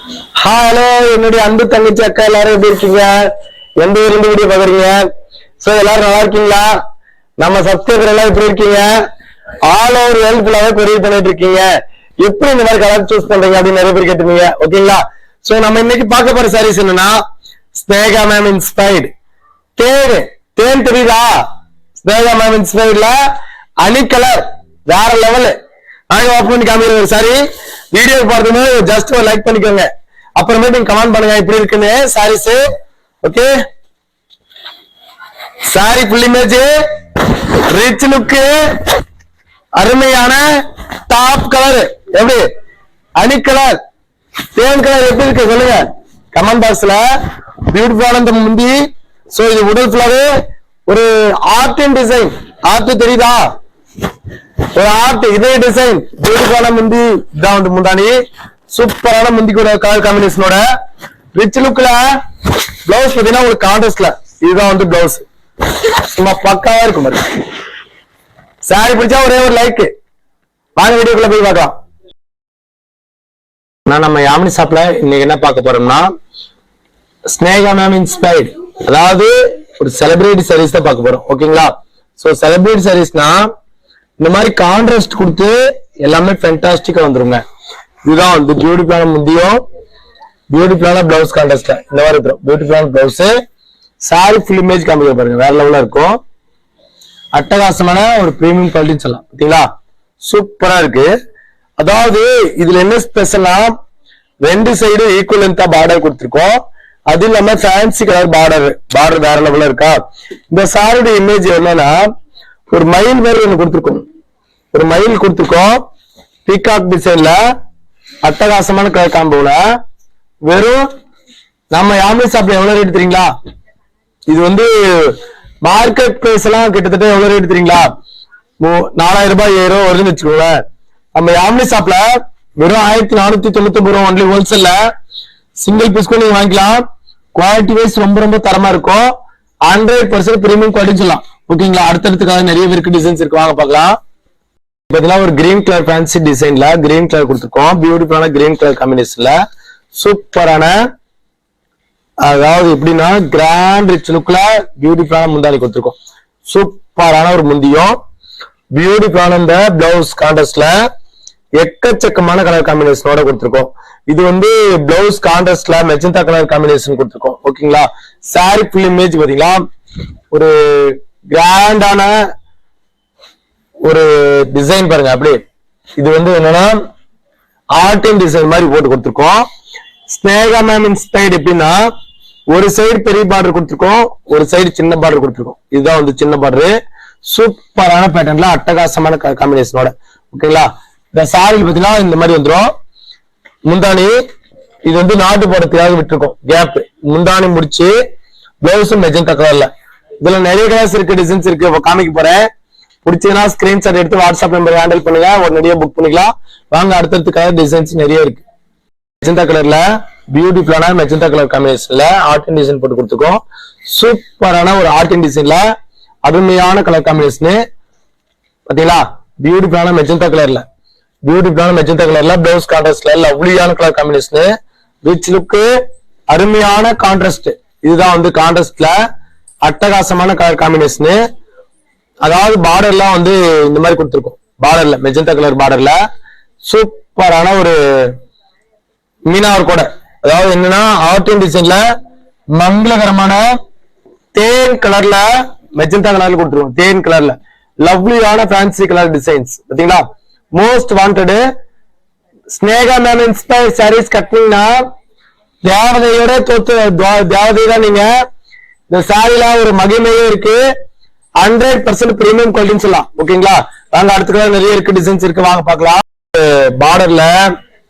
Hello, என்னுடைய அன்பு தங்கச்சி அக்கா எல்லாரும் எப்படி இருக்கீங்க? எந்த ஊர்ல வீடியோ பாக்குறீங்க? சோ எல்லாரும் நல்லா இருக்கீங்களா? நம்ம சப்ஸ்கிரைபர் எல்லாம் எப்படி இருக்கீங்க? ஆல் ஓவர் வேர்ல்ட் ஃபுல்லாவே கொரியர் பண்ணிட்டு இருக்கீங்க. எப்படி இந்த மாதிரி கலர் சூஸ் பண்றீங்க அப்படின்னு நிறைய பேர் கேட்டுருந்தீங்க. ஓகேங்களா? சோ நம்ம இன்னைக்கு பார்க்க போற சாரீஸ் என்னன்னா ஸ்னேகா மேம் இன்ஸ்பைர்டு தேன் தெரியுதா? ஸ்னேகா மேம் இன்ஸ்பைர்ட்ல அனி கலர் வேற லெவலு. ஓப்பன் பண்ணி காமிக்கிற ஒரு சாரி வீடியோ பார்க்கும்போது ஜஸ்ட் ஒரு லைக் பண்ணிக்கோங்க. அப்புறமேட்டு நீங்க கமெண்ட் பண்ணுங்க எப்படி இருக்குன்னு saris. Okay, sari full image, rich look, அருமையான டாப் கலர். எப்படி அனி கலர் தேன் கலர் எப்படி இருக்கு சொல்லுங்க கமெண்ட் பாக்ஸ்ல. பியூட்டிஃபுல்லான இந்த முந்தி. சோ இது உடல் ஃபுல்லாவே ஒரு ஆர்ட் அண்ட் டிசைன். ஆர்ட் தெரியுதா? ஒரு ஆர்ட் இதே டிசைன் பியூட்டிஃபுல்லான முந்தி. இதான் வந்து முந்தானி. சூப்பரான முந்தி கூட கலர் காம்பினேஷனோட ரிச் லுக்ல பிளவுஸ் பாத்தீங்கன்னா ஒரு கான்ட்ராஸ்ட்ல. இதுதான் வந்து பிளவுஸ். சும்மா பக்காவா இருக்கும் மாதிரி. சாரி பிடிச்சா ஒரே ஒரு லைக். வாங்க வீடியோக்குள்ள போய் பார்க்கலாம். நம்ம யாமினி ஷாப்ல இன்னைக்கு என்ன பார்க்க போறோம்னா ஸ்னேகா மேம் இன்ஸ்பைர்டு, அதாவது ஒரு செலிபிரிட்டி சாரீஸ் தான் பார்க்க போறோம். ஓகேங்களா? சோ செலிபிரிட்டி சாரீஸ்னா இந்த மாதிரி கான்ட்ராஸ்ட் கொடுத்து எல்லாமே ஃபேண்டாஸ்டிக்கா வந்துருங்க. இதுதான் வந்து பியூட்டிஃபுல்லான முந்தியும் பியூட்டிஃபுல்லான பிளவுஸ் கான்ட்ராஸ்ட்ல இந்த மாதிரி இருக்கும். பியூட்டிஃபுல்லான பிளவுஸ், சாரி ஃபுல் இமேஜ் காமிக்க பாருங்க, வேற லெவலா இருக்கும். அட்டகாசமான ஒரு பிரீமியம் குவாலிட்டின்னு சொல்லலாம். பார்த்தீங்களா? சூப்பரா இருக்கு. அதாவது இதுல என்ன ஸ்பெஷல்னா ரெண்டு சைடு ஈக்குவல் லென்த்தா பார்டர் கொடுத்துருக்கோம். அது இல்லாம ஃபேன்சி கலர் பார்டர் வேற லெவலா இருக்கா. இந்த சாரியோட இமேஜ் என்னன்னா ஒரு மயில் வேறு ஒண்ணு கொடுத்துருக்கோம். ஒரு மயில் கொடுத்துருக்கோம் பீகாக் டிசைன்ல. அட்டகாசமான கலர் காம்போல வெறும் நம்ம யாமினி ஷாப்ல எவ்வளவு ரேட் தெரியுங்களா? இது வந்து மார்க்கெட் பிரைஸ் எல்லாம் கிட்டத்தட்ட எவ்வளவு ரேட் தெரியுங்களா? 4000 ரூபாய் 5000 ரூபாய் வருதுன்னு வச்சுக்கோங்களேன். நம்ம யாமினி ஷாப்ல வெறும் 1499 ரூபாய் ஒன்லி ஹோல்சேல்ல. சிங்கிள் பீஸ் கூட நீங்க வாங்கிக்கலாம். குவாலிட்டி வைஸ் ரொம்ப ரொம்ப தரமா இருக்கும். 100% பிரீமியம் குவாலிட்டி சொல்லலாம். ஓகேங்களா? அடுத்தடுத்துக்காக நிறைய பேருக்கு டிசைன்ஸ் இருக்கு, வாங்க பார்க்கலாம். பாத்தீங்கன்னா ஒரு கிரீன் கலர் ஃபேன்சி டிசைன்ல கிரீன் கலர் கொடுத்துருக்கோம். பியூட்டிஃபுல்லான கிரீன் கலர் காம்பினேஷன்ல சூப்பரான, அதாவது எப்படின்னா கிராண்ட் ரிச் லுக்ல பியூட்டிஃபுல்லான முந்தானி கொடுத்துருக்கோம். சூப்பரான ஒரு முந்தியும் பியூட்டிஃபுல்லான இந்த பிளவுஸ் கான்ட்ராஸ்ட்ல எக்கச்சக்கமான கலர் காம்பினேஷனோட கொடுத்துருக்கோம். இது வந்து பிளவுஸ் கான்ட்ராஸ்ட்ல மெஜந்தா கலர் காம்பினேஷன் கொடுத்துருக்கோம். ஓகேங்களா? சாரி ஃபுல் இமேஜ் பாத்தீங்களா ஒரு கிராண்டான ஒரு டிசைன் பாருங்க. அப்படியே இது வந்து என்னன்னா ஆர்ட் அண்ட் டிசைன் மாதிரி போட்டு கொடுத்துருக்கோம். ஸ்னேகா மேம் இன்ஸ்பைர்டு எப்படின்னா ஒரு சைடு பெரிய பார்டர் கொடுத்துருக்கோம், ஒரு சைடு சின்ன பார்டர் கொடுத்துருக்கோம். இதுதான் வந்து சின்ன பார்டர். சூப்பரான பேட்டர்ன்ல அட்டகாசமான காம்பினேஷனோட. ஓகேங்களா? இந்த சாரி பாத்தீங்கன்னா இந்த மாதிரி வந்துடும். முந்தானி இது வந்து நாட்டு போடுறதுக்காக விட்டுருக்கோம் கேப். முந்தானி முடிச்சு பிளவுஸும் மெஜந்தா கலர்ல. இதுல நிறைய கலர்ஸ் இருக்கு, டிசைன்ஸ் இருக்கு. காமிக்க போறேன். பிடிச்சதுன்னா ஸ்கிரீன்ஷாட் எடுத்து வாட்ஸ்அப் நம்பர் ஹேண்டில் பண்ணுங்க, உடனடியாக புக் பண்ணிக்கலாம். வாங்க அடுத்தடுத்து கலர் டிசைன்ஸ் நிறைய இருக்கு. மெஜந்தா கலர்ல பியூட்டிஃபுல்லான மெஜந்தா கலர் காம்பினேஷன்ல ஆர்ட் அண்ட் டிசைன் போட்டு கொடுத்துருக்கோம். சூப்பரான ஒரு ஆர்ட் அண்ட் டிசைன்ல அருமையான கலர் காம்பினேஷன். பாத்தீங்களா? பியூட்டிஃபுல்லான மெஜந்தா கலர்ல பிளவுஸ் கான்ட்ராஸ்ட்ல லவ்லியான கலர் காம்பினேஷன். ரிச் லுக், அருமையான கான்ட்ராஸ்ட். இதுதான் வந்து கான்ட்ராஸ்ட்ல அட்டகாசமான கலர் காம்பினேஷன். அதாவது பார்டர்லாம் வந்து இந்த மாதிரி கொடுத்துருக்கோம். பார்டர்ல மெஜந்தா கலர் பார்டர்ல சூப்பரான ஒரு மீனாவர் கூட. அதாவது என்னன்னா ஆர்ட் அண்ட் டிசைன்ல மங்களகரமான தேன் கலர்ல மெஜந்தா கலர்ல கொடுத்துருக்கோம். தேன் கலர்ல லவ்லியான ஃபேன்சி கலர் டிசைன்ஸ். பாத்தீங்களா? Most wanted Sneha ma'am inspired sarees கட்டினீங்கன்னா தேவதையோட தேவதை தான் நீங்க. இந்த சாரில ஒரு மகிமையே இருக்கு. 100% பிரீமியம் குவாலிட்டின்னு சொல்லலாம். ஓகேங்களா? வாங்க அடுத்த நிறைய இருக்கு, டிசைன்ஸ் இருக்கு, வாங்க பார்க்கலாம். பார்டர்ல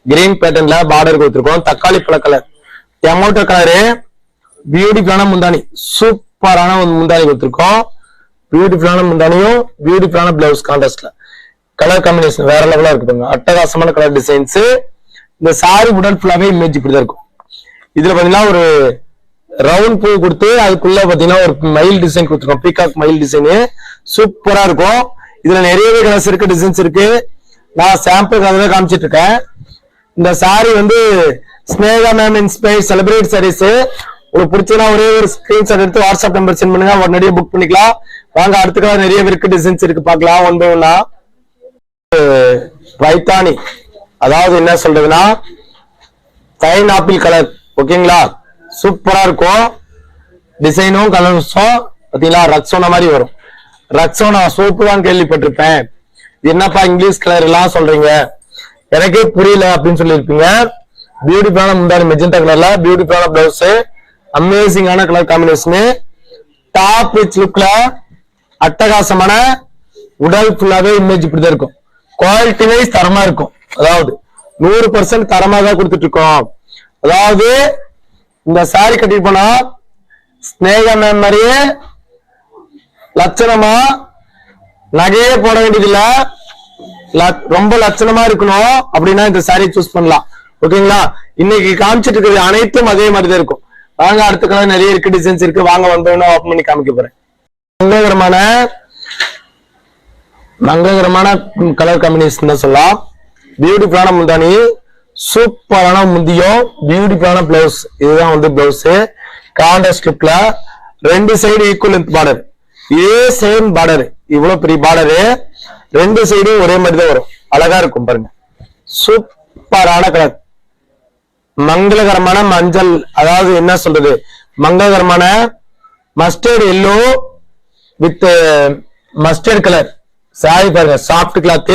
கிரீன் பேட்டர்ன்ல பார்டர் கொடுத்துருக்கோம். தக்காளி பழ கலர் டொமேட்டோ கலரு. பியூட்டிஃபுல்லான முந்தானி, சூப்பரான முந்தானி கொடுத்துருக்கோம். பியூட்டிஃபுல்லான முந்தானியும் பியூட்டிஃபுல்லான பிளவுஸ் கான்ட்ராஸ்ட்ல கலர் காம்பினேஷன் வேற லெவலா இருக்கு பாருங்க. அட்டகாசமான கலர் டிசைன்ஸ். இந்த சாரி உடல் ஃபுல்லாவே இமேஜ் இப்படிதான் இருக்கும். இதுல பாத்தீங்கன்னா ஒரு ரவுண்ட் பூ கொடுத்து அதுக்குள்ள பாத்தீங்கன்னா ஒரு மயில் டிசைன் கொடுத்துருக்கோம். பீகாக் மயில் டிசைன் சூப்பரா இருக்கும். இதுல நிறையவே கலர்ஸ் இருக்கு, டிசைன்ஸ் இருக்கு. நான் சாம்பிள் கலர் காமிச்சிட்டு இருக்கேன். இந்த சாரி வந்து Sneha ma'am inspire celebrate saris உங்களுக்கு பிடிச்சதுன்னா ஒரே ஒரு ஸ்கிரீன்ஷாட் எடுத்து வாட்ஸ்அப் நம்பர் சென்ட் பண்ணுங்க, உடனடியே புக் பண்ணிக்கலாம். வாங்க அடுத்த கலர் நிறைய இருக்கு, டிசைன்ஸ் இருக்கு, பார்க்கலாம் ஒன் பை ஒன்னா. பைத்தானி, அதாவது என்ன சொல்றதுன்னா பைனாப்பிள் கலர். ஓகேங்களா, சூப்பரா இருக்கும் டிசைனும் கலர்ஸும். பாத்தீங்களா ரக்ஸோனா மாதிரி வரும். ரக்ஸோனா சோப்பு தான் கேள்விப்பட்டிருப்பேன், என்னப்பா இங்கிலீஷ் கலர் எல்லாம் சொல்றீங்க எனக்கே புரியல அப்படின்னு சொல்லியிருப்பீங்க. பியூட்டிஃபுல்லான முந்தானி மெஜெண்டா கலர்ல, பியூட்டிஃபுல்லான பிளவுஸ், அமேசிங்கான கலர் காம்பினேஷன், டாப் ரிச் லுக்ல அட்டகாசமான உடல் ஃபுல்லாவே இமேஜ் இப்படிதான் இருக்கும். குவாலிட்டி வைஸ் தரமா இருக்கும், அதாவது 100% தரமா தான் கொடுத்துட்டு இருக்கோம். அதாவது இந்த சாரி கட்டிட்டு போனா ஸ்னேகா மேம் மாதிரியே லட்சணமா நகையே போட வேண்டியது இல்ல, ரொம்ப லட்சணமா இருக்கணும் அப்படின்னா இந்த சாரி சூஸ் பண்ணலாம். ஓகேங்களா, இன்னைக்கு காமிச்சிட்டு இருக்கிறது அனைத்தும் அதே மாதிரிதான் இருக்கும். வாங்க அடுத்த கலர் நிறைய இருக்கு, டிசைன்ஸ் இருக்கு, வாங்க வந்தோம்னா ஓப்பன் பண்ணி காமிக்க போறேன். மங்களகரமான கலர் காம்பினேஷன் தான் சொல்லலாம். பியூட்டிஃபுல்லான முந்தானி, சூப்பரான முந்தியும், பியூட்டிஃபுல்லான பிளவுஸ். இதுதான் வந்து பிளவுஸ். கான்ட்ராஸ்ட் லுக்ல ரெண்டு சைடு ஈக்குவல் லென்த் பார்டர், இதே சேம் பார்டர், இவ்வளவு பெரிய பார்டரு, ரெண்டு சைடும் ஒரே மாதிரி தான் வரும். அழகா இருக்கும் பாருங்க, சூப்பரான கலர். மங்களகரமான மஞ்சள், அதாவது என்ன சொல்றது மங்களகரமான mustard yellow with mustard colour sorry பாருங்க, சாஃப்ட் கிளாத்.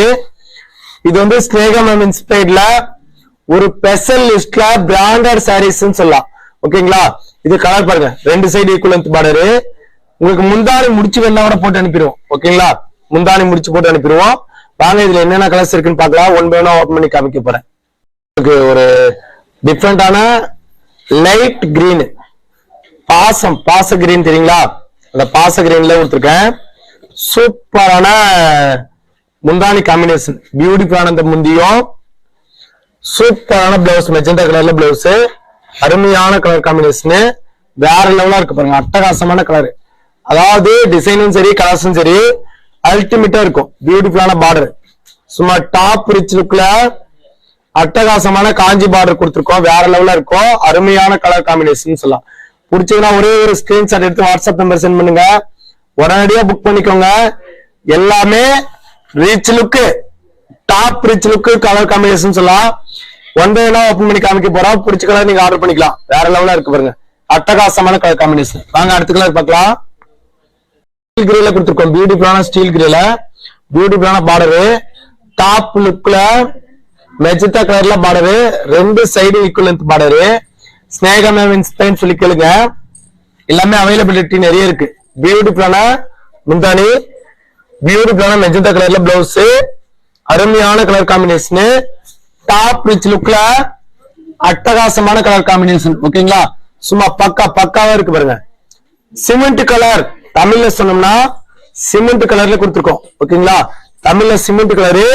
இது வந்து ஸ்னேகா மேம் இன்ஸ்பைர்ட்ல ஒரு ஸ்பெஷல் லிஸ்ட்ல பிராண்டட் சாரீஸ் சொல்லலாம். ஓகேங்களா, இது கலர் பாருங்க, ரெண்டு சைடு ஈக்குவல் லென்த் பார்டர். உங்களுக்கு முந்தானி முடிச்சு வேணா கூட போட்டு அனுப்பிடுவோம். ஓகேங்களா, முந்தானி முடிச்சு போட்டு அனுப்பிடுவோம். வாங்க இதுல என்னென்ன கலர்ஸ் இருக்குன்னு பார்க்கலாம். ஒன் பை ஒன்னா ஓபன் பண்ணி காமிக்க போறேன். ஒரு டிஃப்ரெண்டான லைட் கிரீன், பாச கிரீன் தெரியுங்களா, அந்த பாச கிரீன்ல கொடுத்துருக்கேன். சூப்பரான முந்தானி காம்பினேஷன், பியூட்டிஃபுல்லான இந்த முந்தியும், சூப்பரான பிளவுஸ், மெஜெண்டா கலர்ல பிளவுஸ், அருமையான கலர் காம்பினேஷன், வேற லெவலா இருக்கு பாருங்க, அட்டகாசமான கலர். அதாவது டிசைனும் சரி கலர்ஸும் சரி அல்டிமேட்டா இருக்கும். பியூட்டிஃபுல்லான பார்டர், சும்மா டாப் ரிச் லுக்ல அட்டகாசமான காஞ்சி பார்டர் கொடுத்துருக்கோம், வேற லெவலா இருக்கும். அருமையான கலர் காம்பினேஷன் சொல்லலாம். பிடிச்சதுன்னா ஒரே ஒரு ஸ்கிரீன்ஷாட் எடுத்து வாட்ஸ்அப் நம்பர் சென்ட் பண்ணுங்க, உடனடியா புக் பண்ணிக்கோங்க. எல்லாமே ரிச் லுக்கு, டாப் ரிச் லுக்கு கலர் காம்பினேஷன் சொல்லலாம். ஒன் பை ஒன்னா ஓபன் பண்ணி காமிக்க போறோம். பிடிச்ச கலர் நீங்க ஆர்டர் பண்ணிக்கலாம், வேற லெவலா இருக்கு பாருங்க, அட்டகாசமான கலர் காம்பினேஷன். வாங்க அடுத்த கலர் பார்க்கலாம். ஸ்டீல் கிரேல கொடுத்துருக்கோம், பியூட்டிஃபுல்லான ஸ்டீல் கிரேல, பியூட்டிஃபுல்லான பார்டரு, டாப் லுக்ல மெஜெண்டா கலர்ல பார்டரு, ரெண்டு side equal length border. Sneha ma'am inspired சொல்லி கேளுங்க, எல்லாமே அவைலபிலிட்டி நிறைய இருக்கு. பியூட்டிஃபுல்லான முந்தானி, பியூட்டிஃபுல்லான மெஜெண்டா கலர்ல பிளவுஸ், அருமையான கலர் காம்பினேஷன், டாப் ரிச் லுக்ல அட்டகாசமான கலர் காம்பினேஷன். ஓகேங்களா, சும்மா பக்காவா இருக்கு பாருங்க. சிமெண்ட் கலர், தமிழ்ல சொன்னோம்னா சிமெண்ட் கலர்ல கொடுத்துருக்கோம். ஓகேங்களா, தமிழ்ல சிமெண்ட் கலரு,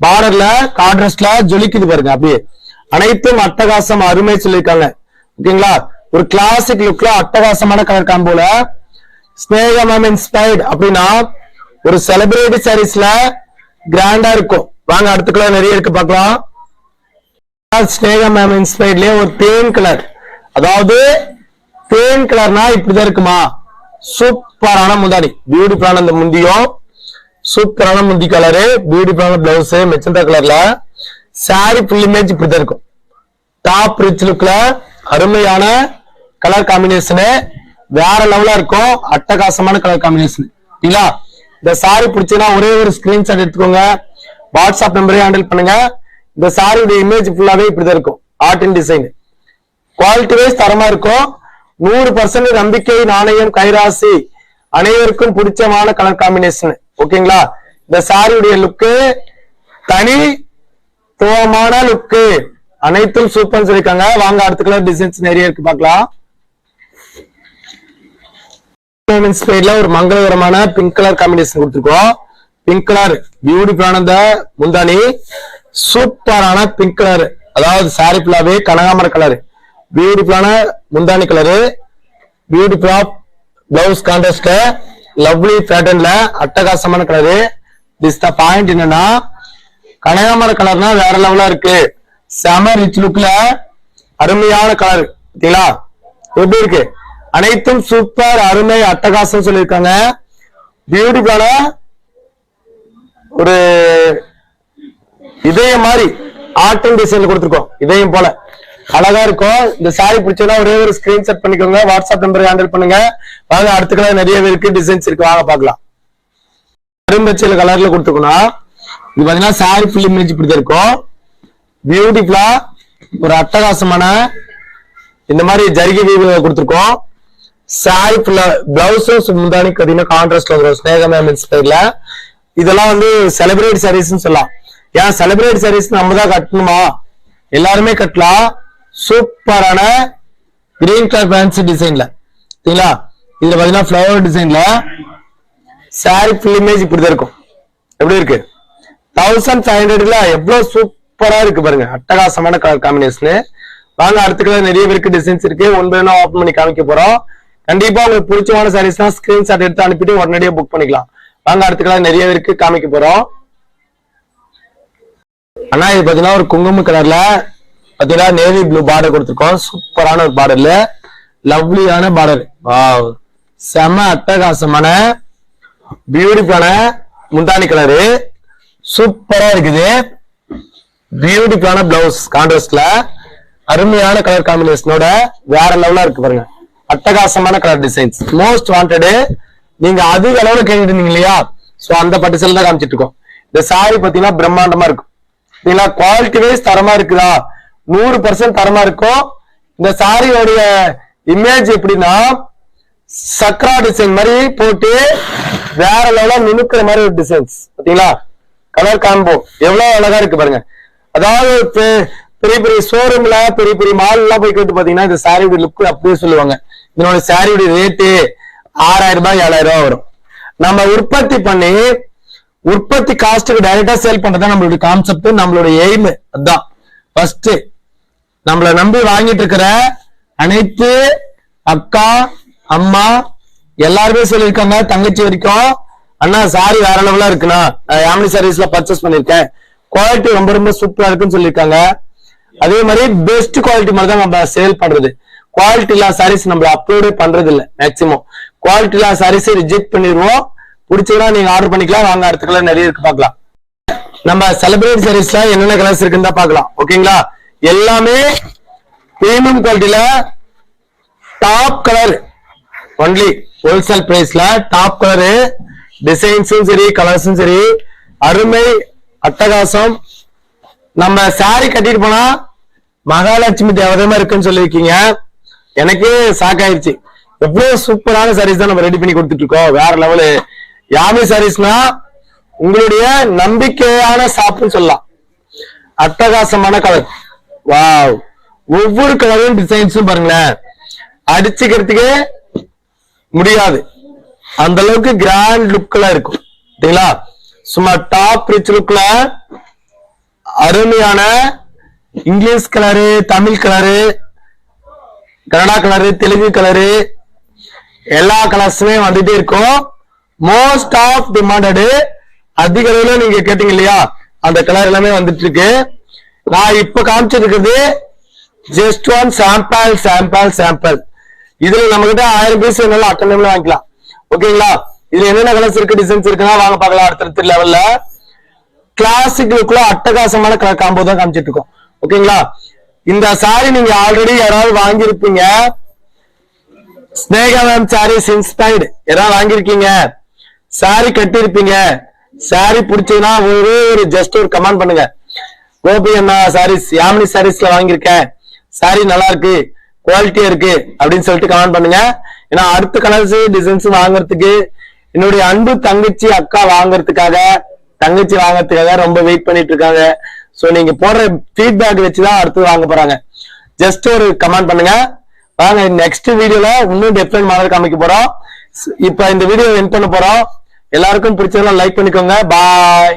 பார்டர்ல கான்ட்ராஸ்ட்ல ஜொலிக்குது பாருங்க, அப்படியே அனைத்தும் அட்டகாசம் அருமை சொல்லியிருக்காங்க. ஓகேங்களா, ஒரு கிளாசிக் லுக்ல அட்டகாசமான கலர் காம்போல ஸ்னேகா மேம் இன்ஸ்பைர்ட் அப்படின்னா ஒரு செலிபிரிட்டி சாரீஸ்ல கிராண்டா இருக்கும். வாங்க அடுத்த கலர் நிறைய இருக்கு பார்க்கலாம். ஸ்னேகா மேம் இன்ஸ்பைர்ட்லயே ஒரு தேன் கலர், அதாவது தேன் கலர்னா இப்படிதான் இருக்குமா, சூப்பரான முந்தானி, பியூட்டிஃபுல்லான இந்த முந்தியும், சூப்பரான முந்தி கலரு, பியூட்டிஃபுல்லான பிளவுஸ், மெச்சந்தா கலர்ல சாரி ஃபுல் இமேஜ் இப்படிதான் இருக்கும். டாப் ரிச் லுக்ல அருமையான கலர் காம்பினேஷன், வேற லெவலா இருக்கும், அட்டகாசமான கலர் காம்பினேஷன். இல்லைங்களா, இந்த சாரி பிடிச்சதுன்னா ஒரே ஒரு ஸ்கிரீன்ஷாட் எடுத்துக்கோங்க, வாட்ஸ்அப் நம்பரே ஹேண்டில் பண்ணுங்க. இந்த சாரியோட இமேஜ் ஃபுல்லாவே இப்படிதான் இருக்கும், art and design. Quality wise தரமா இருக்கும். 100% நம்பிக்கை, நாணயம், கைராசி, அனைவருக்கும் பிடிச்சமான கலர் காம்பினேஷன். ஓகேங்களா, இந்த சாரியுடைய லுக்கு தனித்துவமான லுக்கு, அனைத்தும் சூப்பர் சொல்லிருக்காங்க. வாங்க அடுத்த கலர் டிசைன்ஸ் நிறைய இருக்கு பார்க்கலாம். ஒரு மங்களகரமான பிங்க் கலர் காம்பினேஷன் கொடுத்துருக்கோம். பிங்க் கலர் பியூட்டிஃபுல்லான முந்தானி, சூப்பரான பிங்க் கலர், அதாவது சாரி ஃபுல்லாவே கனகாமர கலர், பியூட்டிஃபுல்லான முந்தானி கலரு, பியூட்டிஃபுல்லா பிளவுஸ் கான்ட்ராஸ்ட், லவ்லி பேட்டர்ன்ல அட்டகாசமான கலரு. திஸ் த பாயிண்ட் என்னன்னா கனகாமர கலர்னா வேற லெவலா இருக்கு, செம ரிச் லுக்ல அருமையான கலர் பாத்தீங்களா எப்படி இருக்கு, அனைத்தும் சூப்பர் அருமை அட்டகாசம் சொல்லியிருக்காங்க. பியூட்டிஃபுல்லான ஒரு இதயம் மாதிரி ஆர்ட் டிசைன்ல கொடுத்துருக்கோம், இதயம் போல அழகா இருக்கும். இந்த சாரி பிடிச்சா ஒரே ஒரு ஸ்கிரீன்ஷாட் பண்ணிக்கோங்க, வாட்ஸ்அப் நம்பர் ஹேண்டில் பண்ணுங்க. வாங்க அடுத்த கலர் நிறைய இருக்கு, டிசைன்ஸ் இருக்கு, வாங்க பாக்கலாம். கரும்பச்சையில கலர்ல கொடுத்துருக்கோம்னா இது பாத்தீங்கன்னா சாரி ஃபுல் இமேஜ் இப்படிதான் இருக்கும். பியூட்டிஃபுல்லா ஒரு அட்டகாசமான இந்த மாதிரி ஜரிகை வீவு கொடுத்துருக்கோம். சாரி ஃபுல்லா பிளவுஸும் முந்தானி பாத்தீங்கன்னா கான்ட்ராஸ்ட்ல வரும் ஸ்னேகா மேம் இன்ஸ்பயர்ல. இதெல்லாம் வந்து செலிபிரேட் சாரீஸ்ன்னு சொல்லலாம். ஏன் செலிபிரேட் சாரீஸ் நம்ம தான் கட்டணுமா, எல்லாருமே கட்டலாம். சூப்பரான கிரீன் கலர் ஃபேன்சி டிசைன்ல சரிங்களா. இதுல பாத்தீங்கன்னா ஃபிளவர் டிசைன்ல சாரி ஃபுல் இமேஜ் இப்படிதான் இருக்கும். எப்படி இருக்கு 1500ல எவ்வளவு சூப்பரா இருக்கு பாருங்க, அட்டகாசமான கலர் காம்பினேஷன். வாங்க அடுத்த கலர் நிறைய பேருக்கு டிசைன்ஸ் இருக்கு, ஒன் பை ஒன்னா ஓபன் பண்ணி காமிக்க போறோம். கண்டிப்பா உங்களுக்கு பிடிச்சமான சாரீஸ்னா ஸ்கிரீன்ஷாட் எடுத்து அனுப்பிட்டு உடனடியாக புக் பண்ணிக்கலாம். வாங்க அடுத்த கலர் நிறைய பேருக்கு காமிக்க போறோம். ஆனா இது பாத்தீங்கன்னா ஒரு குங்கும கலர்ல பாத்தீங்கன்னா நேவி ப்ளூ பார்டர் கொடுத்துருக்கோம். சூப்பரான ஒரு பார்டர்ல லவ்லியான பார்டர், செம அட்டகாசமான பியூட்டிஃபுல்லான முந்தானி கலரு சூப்பரா இருக்குது. பியூட்டிஃபுல்லான பிளவுஸ் கான்ட்ராஸ்ட்ல அருமையான கலர் காம்பினேஷனோட வேற லெவலா இருக்கு பாருங்க, அட்டகாசமான கலர் டிசைன்ஸ். மோஸ்ட் வாண்டடு நீங்க அதிக அளவுல கேட்டுட்டு இருந்தீங்க இல்லையா, சோ அந்த பட்டு சேல் தான் காமிச்சிட்டு இருக்கோம். இந்த சாரி பாத்தீங்கன்னா பிரம்மாண்டமா இருக்கும். குவாலிட்டி வைஸ் தரமா இருக்குதா, 100% தரமா இருக்கும். இந்த சாரியோடைய இமேஜ் எப்படின்னா சக்ரா டிசைன் மாதிரி போட்டு வேற லெவலா நுணுக்கிற மாதிரி ஒரு டிசைன்ஸ் பாத்தீங்களா. கலர் காம்போ எவ்வளவு அழகா இருக்கு பாருங்க. அதாவது பெரிய பெரிய ஷோரூம்ல பெரிய பெரிய மால் எல்லாம் போய் கேட்டு பாத்தீங்கன்னா இந்த சாரியோட லுக் அப்படியே சொல்லுவாங்க. இதனோட சாரியோட ரேட்டு 6000 ரூபாய் 7000 ரூபாய் வரும். நம்ம உற்பத்தி பண்ணி உற்பத்தி காஸ்ட்டுக்கு டைரக்டா சேல் பண்றதா நம்மளுடைய கான்செப்ட், நம்மளுடைய எய்ம். அதான் ஃபர்ஸ்ட் நம்மளை நம்பி வாங்கிட்டு இருக்கிற அனைத்து அக்கா அம்மா எல்லாருமே சொல்லியிருக்காங்க, தங்கச்சி வரைக்கும் அண்ணா சாரி வேற லெவலா இருக்குண்ணா, யாமினி சாரீஸ்ல பர்ச்சேஸ் பண்ணிருக்கேன், குவாலிட்டி ரொம்ப ரொம்ப சூப்பரா இருக்குன்னு சொல்லியிருக்காங்க. அதே மாதிரி பெஸ்ட் குவாலிட்டி மாதிரி தான் நம்ம சேல் பண்றது. குவாலிட்டி இல்லா சாரீஸ் நம்ம அப்லோடே பண்றது இல்ல, மேக்சிமம் குவாலிட்டி இல்லா சாரீஸ் ரிஜெக்ட் பண்ணிடுவோம். பிடிச்சதுன்னா நீங்க ஆர்டர் பண்ணிக்கலாம். வாங்க அடுத்த கலர் நிறைய இருக்கு பாக்கலாம். நம்ம செலிபிரேட் சாரீஸ்ல என்னென்ன கலர்ஸ் இருக்குன்னு தான் பாக்கலாம். ஓகேங்களா, எல்லாமே பிரீமியம் குவாலிட்டியில டாப் கலர் ஒன்லி ஹோல்சேல் பிரைஸ்ல டாப் கலரு டிசைன்ஸும் சரி கலர்ஸும் சரி அருமை அட்டகாசம். நம்ம சாரி கட்டிட்டு போனா மகாலட்சுமி தேவதமா இருக்குன்னு சொல்லியிருக்கீங்க, எனக்கு ஷாக் ஆயிடுச்சு. எவ்வளவு சூப்பரான சாரீஸ் தான் நம்ம ரெடி பண்ணி கொடுத்துட்டு இருக்கோம், வேற லெவலு. யாமி சாரீஸ்னா உங்களுடைய நம்பிக்கையான ஷாப்னு சொல்லலாம். அட்டகாசமான கலர், வாவ், ஒவ்வொரு கலரும் டிசைன்ஸும் பாருங்களேன், அடிச்சுக்கிறதுக்கு முடியாது, அந்த அளவுக்கு கிராண்ட் லுக்ல இருக்கும். சரிங்களா, சும்மா டாப் ரிச் லுக்ல அருமையான English colour, Tamil colour, Kannada colour, Telugu colour, எல்லா கலர்ஸுமே வந்துட்டே இருக்கும். மோஸ்ட் ஆஃப் டிமாண்டடு அதிக அளவுல நீங்க கேட்டீங்க இல்லையா, அந்த கலர் எல்லாமே வந்துட்டு இருக்கு. நான் இப்ப காமிச்சிருக்கிறது ஜஸ்ட் ஒன் சாம்பிள். இதுல நம்ம கிட்ட 1000 பீஸ் வேணாலும் அட்டை டைம்ல வாங்கிக்கலாம். ஓகேங்களா, இதுல என்னென்ன கலர்ஸ் இருக்கு, டிசைன்ஸ் இருக்குன்னா வாங்க பார்க்கலாம். அடுத்த லெவல்ல கிளாசிக் லுக்ல அட்டகாசமான கலர் காம்போ தான் காமிச்சிட்டு இருக்கோம். ஓகேங்களா, இந்த சாரி நீங்க ஆல்ரெடி யாராவது வாங்கியிருப்பீங்க, ஸ்னேகா மேம் சாரீஸ் இன்ஸ்பயர்டு யாராவது வாங்கியிருக்கீங்க, சாரி கட்டியிருப்பீங்க. சாரி பிடிச்சதுன்னா ஒரு ஜஸ்ட் ஒரு கமெண்ட் பண்ணுங்க, கோபி அண்ணா சாரீஸ் யாமினி சாரீஸ்ல வாங்கியிருக்கேன், சாரி நல்லா இருக்கு, குவாலிட்டியா இருக்கு அப்படின்னு சொல்லிட்டு கமெண்ட் பண்ணுங்க. ஏன்னா அடுத்த கலர்ஸ் டிசைன்ஸ் வாங்குறதுக்கு என்னுடைய அன்பு தங்கச்சி அக்கா தங்கச்சி வாங்கறதுக்காக ரொம்ப வெயிட் பண்ணிட்டு இருக்காங்க. சோ நீங்க போடுற ஃபீட்பேக் வச்சுதான் அடுத்து வாங்க போறாங்க. ஜஸ்ட் ஒரு கமெண்ட் பண்ணுங்க. வாங்க நெக்ஸ்ட் வீடியோல இன்னும் டிஃபரெண்ட் மாடல் காமிக்க போறோம். இப்ப இந்த வீடியோ எண்ட் பண்ண போறோம். எல்லாருக்கும் பிடிச்சதெல்லாம் லைக் பண்ணிக்கோங்க. பாய்.